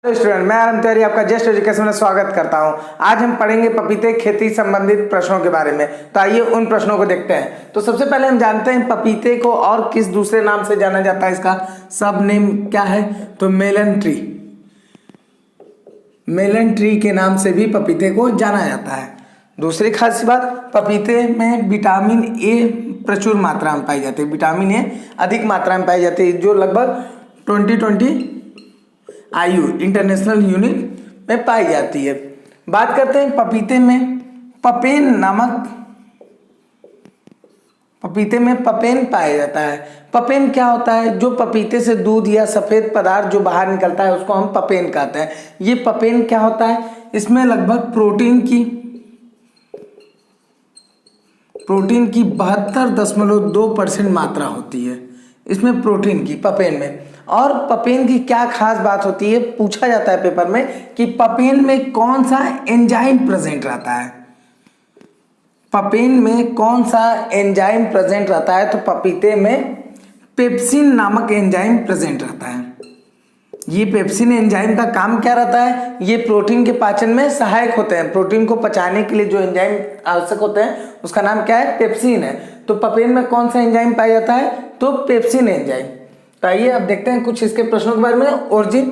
Student, मैं RM Tiwari आपका just education में स्वागत करता हूं। आज हम पढ़ेंगे पपीते खेती संबंधित प्रश्नों के बारे में। तो आइए उन प्रश्नों को देखते हैं। तो सबसे पहले हम जानते हैं पपीते को और किस दूसरे नाम से जाना जाता है। इसका सब नेम क्या है? तो मेलन ट्री। मेलन ट्री के नाम से भी पपीते को जाना जाता है। दूसरी खास बात, पपीते में विटामिन ए प्रचुर मात्रा में पाई जाती है। विटामिन ए अधिक मात्रा में पाई जाती है, जो लगभग 20 आयु इंटरनेशनल यूनिट में पाई जाती है। बात करते हैं पपीते में पपेन पाया जाता है। पपेन क्या होता है? जो पपीते से दूध या सफेद पदार्थ जो बाहर निकलता है उसको हम पपेन कहते हैं। ये पपेन क्या होता है? इसमें लगभग प्रोटीन की 72.2% मात्रा होती है इसमें, प्रोटीन की पपेन में। और पपेन की क्या खास बात होती है, पूछा जाता है पेपर में कि पपेन में कौन सा एंजाइम प्रेजेंट रहता है। पपेन में कौन सा एंजाइम प्रेजेंट रहता है? तो पपीते में पेप्सिन नामक एंजाइम प्रेजेंट रहता है। ये पेप्सिन एंजाइम का काम क्या रहता है? ये प्रोटीन के पाचन में सहायक होते हैं। प्रोटीन को पचाने के लिए जो एंजाइम आवश्यक होते हैं उसका नाम क्या है? पेप्सिन है। तो पपेन में कौन सा एंजाइम पाया जाता है? तो पेप्सिन एंजाइम। तो आइए अब देखते हैं कुछ इसके प्रश्नों के बारे में। ओरिजिन,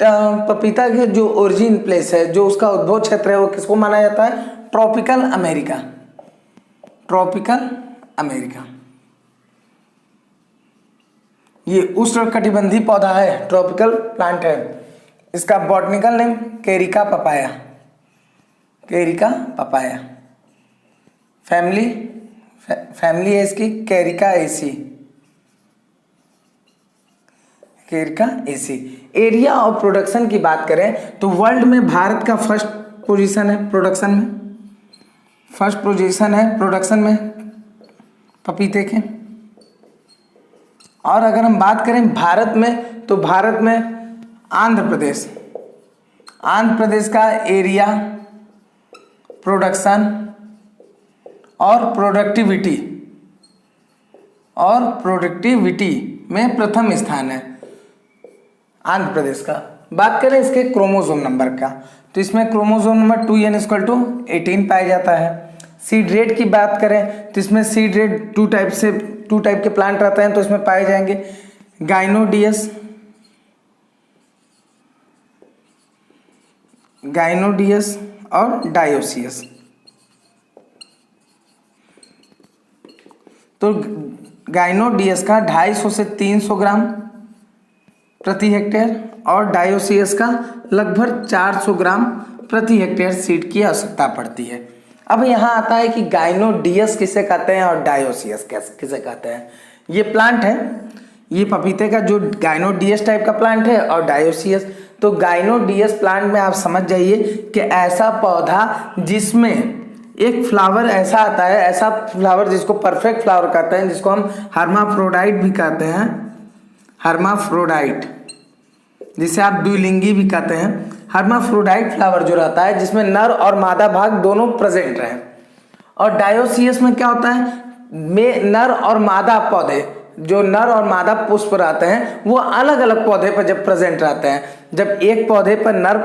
पपीता के जो ओरिजिन प्लेस है, जो उसका उद्भव क्षेत्र है, वो किसको माना जाता है? Tropical America. ये उष्णकटिबंधीय पौधा है, ट्रॉपिकल प्लांट है। इसका botanical name Carica papaya. Family है इसकी कैरिका एसी। एरिया और प्रोडक्शन की बात करें तो वर्ल्ड में भारत का फर्स्ट पोजीशन है प्रोडक्शन में पपीते के। और अगर हम बात करें भारत में, तो भारत में आंध्र प्रदेश का एरिया, प्रोडक्शन और प्रोडक्टिविटी में प्रथम स्थान है आंध्र प्रदेश का। बात करें इसके क्रोमोसोम नंबर का, तो इसमें क्रोमोसोम नंबर 2n=18 पाया जाता है। सीड रेट की बात करें तो इसमें सीड रेट टू टाइप के प्लांट रहते हैं, तो इसमें पाए जाएंगे गाइनोडियस और डायोसियस। तो गाइनोडियस का 250 से 300 ग्राम प्रति हेक्टेयर और डायोसियस का लगभग 400 ग्राम प्रति हेक्टेयर सीड की आवश्यकता पड़ती है। अब यहाँ आता है कि गाइनोडियस किसे कहते हैं और डायोसियस किसे कहते हैं। ये प्लांट है, ये पपीते का जो गाइनोडियस टाइप का प्लांट है, और डायोसियस। तो गाइनोडियस प्लांट में आप समझ जाइए कि ऐसा पौधा जिसमें एक फ्लावर ऐसा आता है, ऐसा फ्लावर जिसको परफेक्ट फ्लावर कहते हैं, जिसको हम हर्माफ्रोडाइट भी कहते हैं, जिसे आप द्विलिंगी भी कहते हैं। हर्माफ्रोडाइट फ्लावर जो रहता है जिसमें नर और मादा भाग दोनों प्रेजेंट रहे। और डायोसियस में क्या होता है? में नर और मादा पौधे, जो नर और मादा पुष्प रहते हैं, वो अलग अलग पौधे पर जब प्रेजेंट रहते हैं। जब एक पौधे पर नर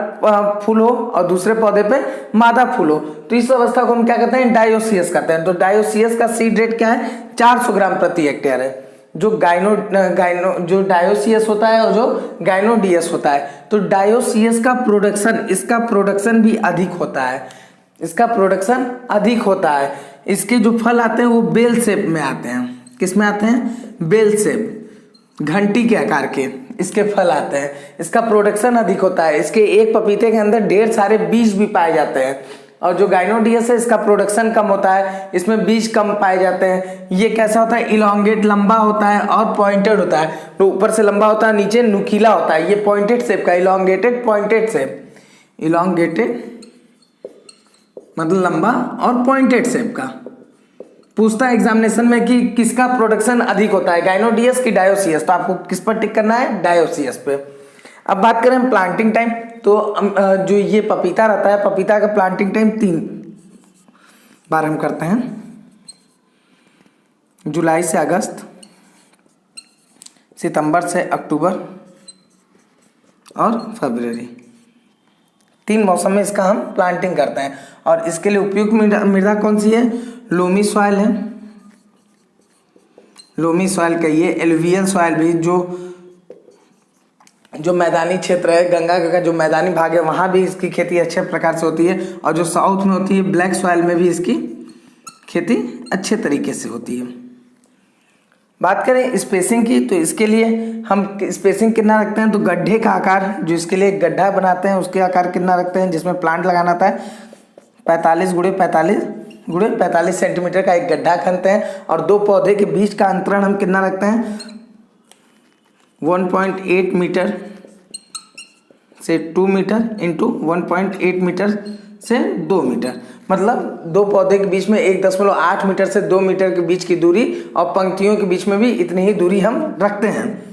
फूल हो और दूसरे पौधे पर मादा फूल हो, तो इस अवस्था को हम क्या कहते हैं? डायोसियस कहते हैं। तो डायोसियस का सीड रेट क्या है? 400 ग्राम प्रति हेक्टेयर है। जो डायोसियस होता है और जो गाइनोडियस होता है, तो डायोसियस का प्रोडक्शन भी अधिक होता है। इसके जो फल आते हैं वो बेल शेप में आते हैं। किस में आते हैं? बेल शेप, घंटी के आकार के इसके फल आते हैं। इसका प्रोडक्शन अधिक होता है। इसके एक पपीते के अंदर ढेर सारे बीज भी पाए जाते हैं। और जो गाइनोडियस है, इसका प्रोडक्शन कम होता है, इसमें बीज कम पाए जाते हैं। ये कैसा होता है? इलोंगेट, लंबा होता है और पॉइंटेड होता है। तो ऊपर से लंबा होता है, नीचे नुकीला होता है। ये पॉइंटेड शेप का, इलोंगेटेड मतलब लंबा और पॉइंटेड शेप का। पूछता है एग्जामिनेशन में कि किसका प्रोडक्शन अधिक होता है, गाइनोडियस की डायोसियस। तो आपको किस पर टिक करना है? डायोसियस पे। अब बात करें प्लांटिंग टाइम, तो जो ये पपीता रहता है, पपीता का प्लांटिंग टाइम 3 बार हम करते हैं। जुलाई से अगस्त, सितंबर से अक्टूबर और फरवरी। 3 मौसम में इसका हम प्लांटिंग करते हैं। और इसके लिए उपयुक्त मृदा कौन सी है? लोमी सॉइल है, लोमी सॉइल कहिए, एलुवियल सॉइल भी, जो मैदानी क्षेत्र है, गंगा का जो मैदानी भाग है वहाँ भी इसकी खेती अच्छे प्रकार से होती है। और जो साउथ में होती है ब्लैक सॉइल में भी इसकी खेती अच्छे तरीके से होती है। बात करें स्पेसिंग की, तो इसके लिए हम स्पेसिंग कितना रखते हैं? तो गड्ढे का आकार, जो इसके लिए गड्ढा बनाते हैं उसके आकार कितना रखते हैं जिसमें प्लांट लगाना था है? 45 गुणे 45 सेंटीमीटर का एक गड्ढा खनते हैं। और 2 पौधे के बीच का अंतरण हम कितना रखते हैं? 1.8 मीटर से 2 मीटर इंटू 1.8 मीटर से 2 मीटर, मतलब 2 पौधे के बीच में 1.8 मीटर से 2 मीटर के बीच की दूरी, और पंक्तियों के बीच में भी इतनी ही दूरी हम रखते हैं।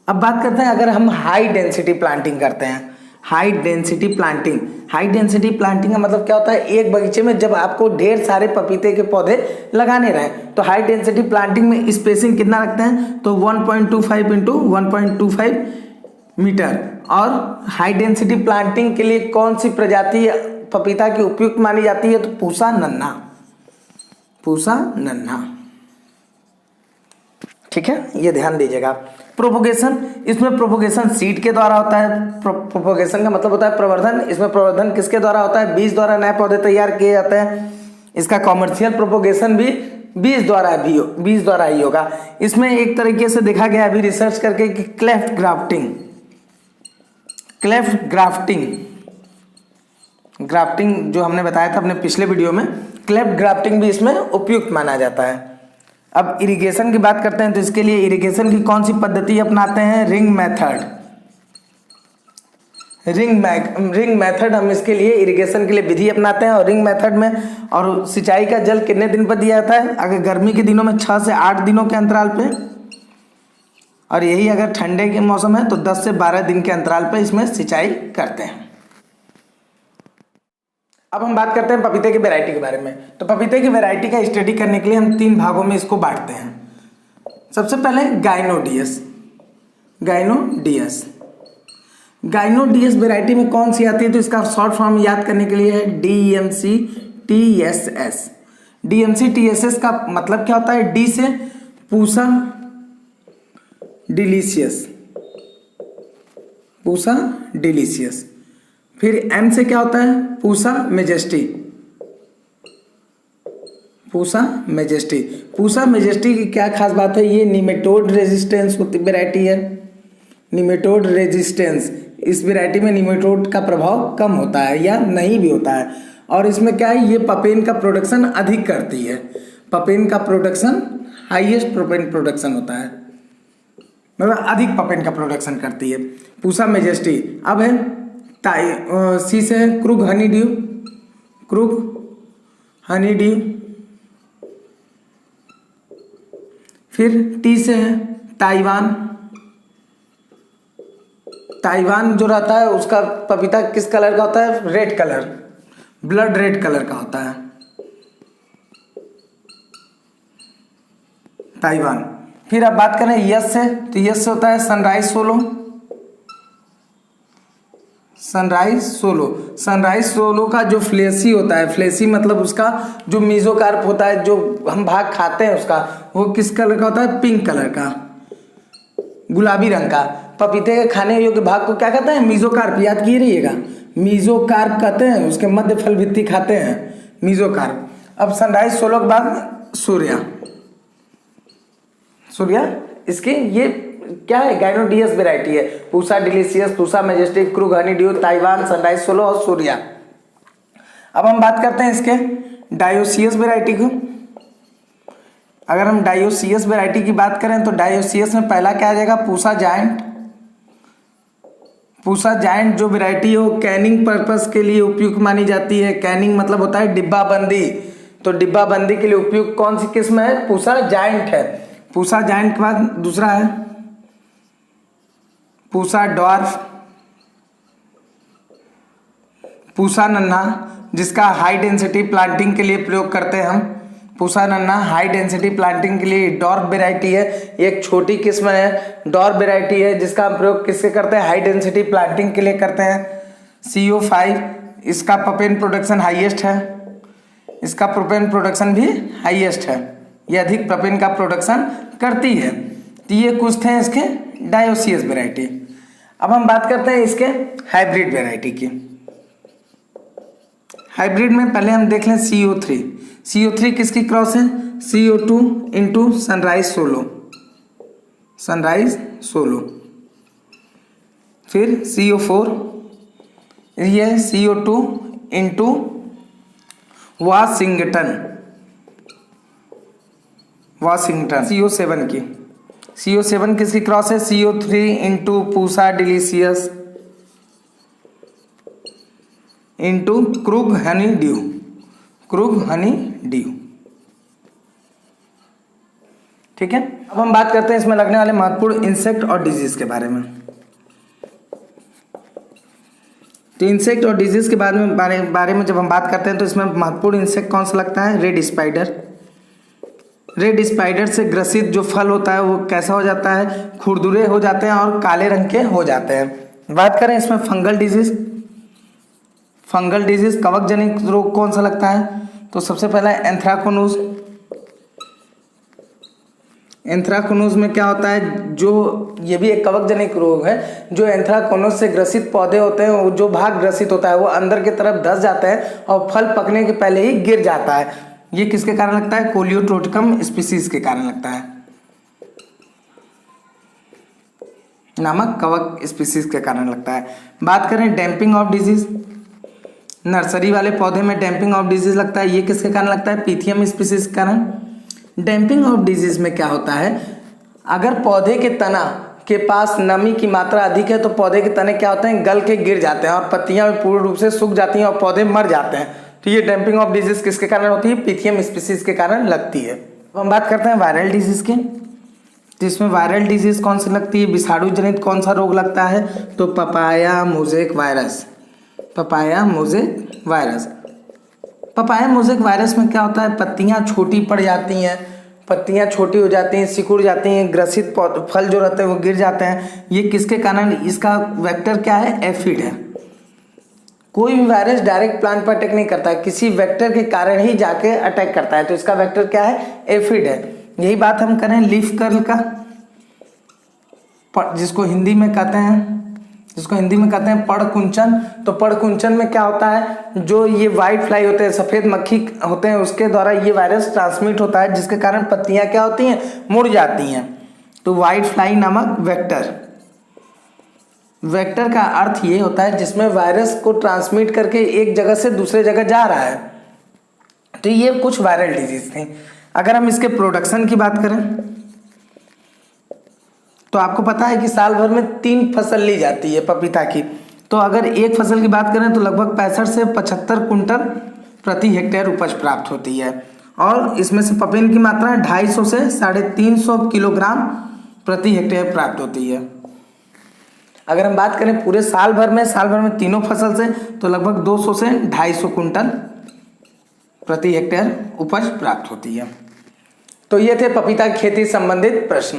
अब बात करते हैं अगर हम हाई डेंसिटी प्लांटिंग करते हैं। हाई डेंसिटी प्लांटिंग का मतलब क्या होता है? एक बगीचे में जब आपको ढेर सारे पपीते के पौधे लगाने रहें तो हाई डेंसिटी प्लांटिंग में स्पेसिंग कितना रखते हैं? तो 1.25 इंटू 1.25 मीटर। और हाई डेंसिटी प्लांटिंग के लिए कौन सी प्रजाति पपीता की उपयुक्त मानी जाती है? तो पूसा नन्हा। ठीक है, ये ध्यान दीजिएगा। प्रोपोगेशन, इसमें प्रोपोगेशन सीड के द्वारा होता है। प्रोपोगेशन का मतलब होता है प्रवर्धन। इसमें प्रवर्धन किसके द्वारा होता है? बीज द्वारा नए पौधे तैयार किए जाते हैं। इसका कॉमर्शियल प्रोपोगेशन भी बीज द्वारा ही होगा। इसमें एक तरीके से देखा गया अभी रिसर्च करके कि क्लेफ्ट ग्राफ्टिंग जो हमने बताया था अपने पिछले वीडियो में, क्लेफ्ट ग्राफ्टिंग भी इसमें उपयुक्त माना जाता है। अब इरिगेशन की बात करते हैं, तो इसके लिए इरिगेशन की कौन सी पद्धति अपनाते हैं? रिंग मेथड हम इसके लिए इरिगेशन के लिए विधि अपनाते हैं। और रिंग मेथड में और सिंचाई का जल कितने दिन पर दिया जाता है? अगर गर्मी के दिनों में 6 से 8 दिनों के अंतराल पे, और यही अगर ठंडे के मौसम है तो 10 से 12 दिन के अंतराल पे इसमें सिंचाई करते हैं। अब हम बात करते हैं पपीते की वैरायटी के बारे में। तो पपीते की वैरायटी का स्टडी करने के लिए हम 3 भागों में इसको बांटते हैं। सबसे पहले गाइनोडियस वैरायटी में कौन सी आती है? तो इसका शॉर्ट फॉर्म याद करने के लिए है DMC TSS। DMC TSS का मतलब क्या होता है? डी से पूसा डिलीशियस, फिर M से क्या होता है? पूसा मेजेस्टी की क्या खास बात है? ये निमेटोड रेजिस्टेंस वैरायटी है। निमेटोड रेजिस्टेंस, इस वैरायटी में निमेटोड का प्रभाव कम होता है या नहीं भी होता है। और इसमें क्या है? ये पपेन का प्रोडक्शन अधिक करती है। हाईएस्ट पपेन प्रोडक्शन होता है, मतलब अधिक पपेन का प्रोडक्शन करती है पूसा मेजेस्टी। अब है सी से है क्रूग हनीड्यू, फिर टी से है ताइवान जो रहता है उसका पपीता किस कलर का होता है? Red colour, blood red colour का होता है ताइवान। फिर अब बात करें यस से, तो यस से होता है सनराइज सोलो का जो फ्लेसी होता है, फ्लेसी मतलब उसका जो मीजोकार्प होता है, जो हम भाग खाते हैं उसका, वो किस कलर का होता है? पिंक कलर का, गुलाबी रंग का। पपीते के खाने योग्य भाग को क्या कहते हैं? मीजोकार्प, याद किए रहिएगा, मीजोकार्प कहते हैं। उसके मध्य फल भित्ति खाते हैं, मीजोकार्प। अब सनराइज सोलो के बाद सूर्या, इसके ये क्या है? गाइनोडियस वैरायटी है। Pusa delicious, Pusa Majestic, Krug honeydew, Taiwan, sunrise solo और सूर्या। अब हम बात करते हैं इसके डायोसियस वैरायटी को। अगर हम डायोसियस वैरायटी की बात करें तो डायोसियस में पहला क्या आ जाएगा? पूसा जायंट जो वैरायटी है वो कैनिंग पर्पस के लिए उपयुक्त मानी जाती है। कैनिंग मतलब होता है डिब्बाबंदी, तो डिब्बाबंदी के लिए उपयुक्त कौन सी किस्म है? पूसा जायंट है। पूसा जायंट के बाद दूसरा है पूसा डॉर्फ, पूसा नन्हा, जिसका हाई डेंसिटी प्लांटिंग के लिए प्रयोग करते हैं हम। पूसा नन्हा हाई डेंसिटी प्लांटिंग के लिए डॉर्फ वैरायटी है, एक छोटी किस्म है, डॉर्फ वैरायटी है जिसका हम प्रयोग किसके करते हैं? हाई डेंसिटी प्लांटिंग के लिए करते हैं। CO5, इसका पपेन प्रोडक्शन हाईएस्ट है, इसका प्रोपेन प्रोडक्शन भी हाईएस्ट है, ये अधिक प्रोपेन का प्रोडक्शन करती है। तो ये कुछ थे इसके डायोसियस वेराइटी। अब हम बात करते हैं इसके हाइब्रिड वेराइटी की। हाइब्रिड में पहले हम देख लें CO3। CO3 किसकी क्रॉस है? CO2 into sunrise solo. फिर CO4, ये CO2 इंटू वाशिंगटन। CO7 की, CO7 किसकी क्रॉस है? CO3 into Pusa delicious into Krug Honey due. ठीक है। अब हम बात करते हैं इसमें लगने वाले महत्वपूर्ण इंसेक्ट और डिजीज के बारे में। तो इंसेक्ट और डिजीज के बारे में जब हम बात करते हैं तो इसमें महत्वपूर्ण इंसेक्ट कौन सा लगता है? रेड स्पाइडर से ग्रसित जो फल होता है वो कैसा हो जाता है? खुरदुरे हो जाते हैं और काले रंग के हो जाते हैं। बात करें इसमें फंगल डिजीज कवक जनित रोग कौन सा लगता है? तो सबसे पहला एंथ्राकोनोज में क्या होता है? जो ये भी एक कवक जनित रोग है, जो एंथ्राकोनोज से ग्रसित पौधे होते हैं, जो भाग ग्रसित होता है वो अंदर की तरफ धंस जाते हैं और फल पकने के पहले ही गिर जाता है। ये किसके कारण लगता है? कोलियोट्रोटिकम स्पीसीज के कारण लगता है, नामक कवक स्पीसीज के कारण लगता है। बात करें डैम्पिंग ऑफ डिजीज, नर्सरी वाले पौधे में डैम्पिंग ऑफ डिजीज लगता है। ये किसके कारण लगता है? पीथियम स्पीसीज के कारण। डैम्पिंग ऑफ डिजीज में क्या होता है? अगर पौधे के तना के पास नमी की मात्रा अधिक है तो पौधे के तने क्या होते हैं? गल के गिर जाते हैं और पत्तियां पूर्ण रूप से सूख जाती हैं और पौधे मर जाते हैं। तो ये डैम्पिंग ऑफ डिजीज किसके कारण होती है? पीथियम स्पीसीज के कारण लगती है। अब हम बात करते हैं वायरल डिजीज की। तो इसमें वायरल डिजीज कौन सी लगती है? विषाणु जनित कौन सा रोग लगता है? तो पपाया मोज़ेक वायरस में क्या होता है? पत्तियां छोटी पड़ जाती हैं, पत्तियां छोटी हो जाती हैं, सिकुड़ जाती हैं, ग्रसित फल जो रहते हैं वो गिर जाते हैं। ये किसके कारण? इसका वेक्टर क्या है? एफिड है। कोई भी वायरस डायरेक्ट प्लांट पर अटैक नहीं करता है, किसी वेक्टर के कारण ही जाके अटैक करता है, तो इसका वेक्टर क्या है? एफिड है। यही बात हम करें लीफ कर्ल का, जिसको हिंदी में कहते हैं पड़कुंचन। तो पड़कुंचन में क्या होता है? जो ये व्हाइट फ्लाई होते हैं, सफ़ेद मक्खी होते हैं, उसके द्वारा ये वायरस ट्रांसमिट होता है, जिसके कारण पत्तियां क्या होती हैं? मुड़ जाती हैं। तो व्हाइट फ्लाई नामक वेक्टर का अर्थ ये होता है जिसमें वायरस को ट्रांसमिट करके एक जगह से दूसरे जगह जा रहा है। तो ये कुछ वायरल डिजीज थे। अगर हम इसके प्रोडक्शन की बात करें तो आपको पता है कि साल भर में 3 फसल ली जाती है पपीता की। तो अगर एक फसल की बात करें तो लगभग 65 से 75 कुंटल प्रति हेक्टेयर उपज प्राप्त होती है, और इसमें से पपेन की मात्रा 250 से 350 किलोग्राम प्रति हेक्टेयर प्राप्त होती है। अगर हम बात करें पूरे साल भर में तीनों फसल से तो लगभग 200 से 250 कुंटल प्रति हेक्टेयर उपज प्राप्त होती है। तो ये थे पपीता की खेती संबंधित प्रश्न।